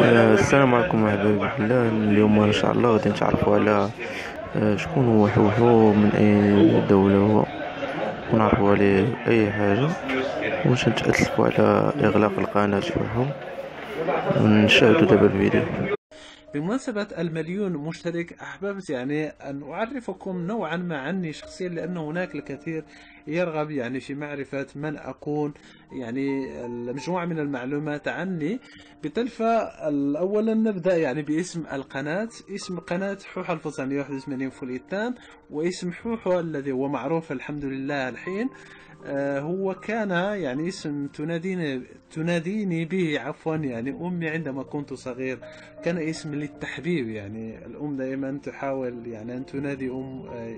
السلام عليكم أحبابي في الله. اليوم إن شاء الله غادي نتعرفوا على شكون هو حوحو، من أي دولة هو، ونعرفوا عليه أي حاجة، واش نتأسفوا على إغلاق القناة حوحو. ونشاهدوا دابا الفيديو. بمناسبة المليون مشترك، أحببت أن أعرفكم نوعا ما عني شخصيا، لأن هناك الكثير يرغب في معرفة من أكون، المجموعة من المعلومات عني. بالتالي أولا نبدأ باسم القناة. اسم قناة حوحو 1981 فول إيتان، واسم حوحو الذي هو معروف الحمد لله الحين هو كان اسم تناديني به، عفوا أمي عندما كنت صغير. كان اسم للتحبيب، الأم دائما تحاول أن تنادي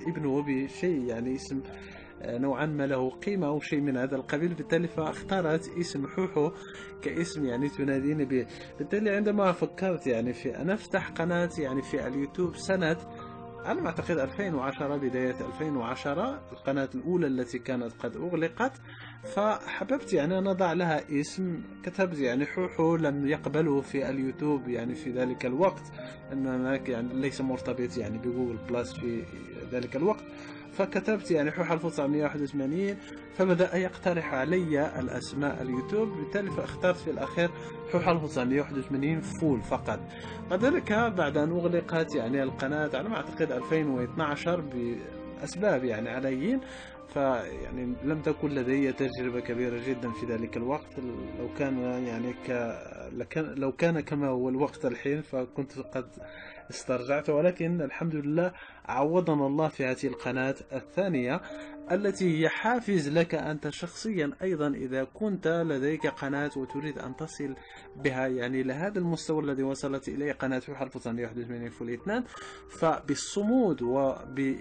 ابنه بشيء اسم نوعا ما له قيمة أو شيء من هذا القبيل. بالتالي فاختارت اسم حوحو كاسم تناديني به. بالتالي عندما فكرت في أن أفتح قناة في اليوتيوب سنة، أنا أعتقد 2010، بداية 2010، القناة الأولى التي كانت قد أغلقت، فحببت أن أضع لها اسم. كتبت حوحو، لم يقبله في اليوتيوب في ذلك الوقت، أن هناك ليس مرتبط بجوجل بلس في ذلك الوقت. فكتبت حوحو 1981، فبدأ يقترح علي الأسماء اليوتيوب. بالتالي فاخترت في الأخير حوحو 1981 فول فقط. بعد ذلك، بعد أن أغلقت القناة على ما أعتقد 2012 بأسباب عليين، لم تكن لدي تجربة كبيرة جدا في ذلك الوقت. لو كان لو كان كما هو الوقت الحين فكنت قد استرجعت، ولكن الحمد لله عوضنا الله في هذه القناة الثانية، التي هي حافز لك أنت شخصيا أيضا إذا كنت لديك قناة وتريد أن تصل بها لهذا المستوى الذي وصلت إليه قناة حوحو 1981 فول إيتان. فبالصمود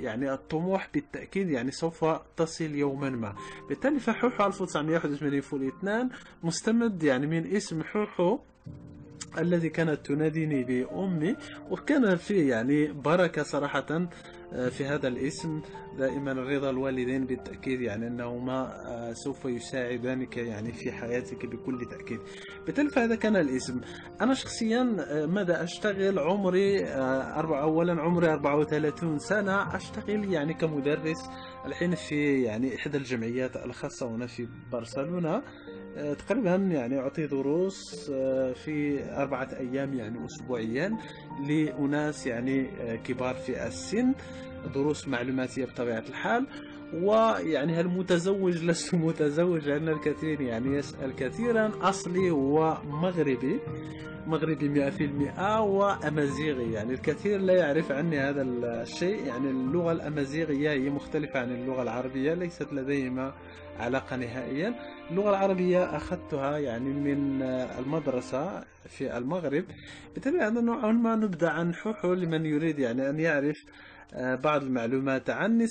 الطموح بالتأكيد سوف تصل يوما ما. بالتالي فحوحو 1981 فول إيتان مستمد من اسم حوحو الذي كانت تناديني بأمي، وكان فيه بركة صراحة في هذا الاسم. دائما رضا الوالدين بالتأكيد أنهما سوف يساعدانك في حياتك بكل تأكيد. بالتالي فهذا كان الاسم. أنا شخصيا ماذا أشتغل؟ عمري أولا عمري 34 سنة. أشتغل كمدرس الحين في إحدى الجمعيات الخاصة هنا في برشلونة. تقريبا أعطي دروس في 4 أيام أسبوعيا لأناس كبار في السن، دروس معلوماتية بطبيعة الحال. هل متزوج؟ لست متزوج، لأن الكثير يسأل كثيرا. أصلي هو مغربي 100%، وأمازيغي. الكثير لا يعرف عني هذا الشيء. اللغة الأمازيغية هي مختلفة عن اللغة العربية، ليست لديهما علاقة نهائيا. اللغة العربية أخذتها من المدرسة في المغرب. بالتالي هذا نوعا ما نبدأ عن حوحو لمن يريد أن يعرف بعض المعلومات عني.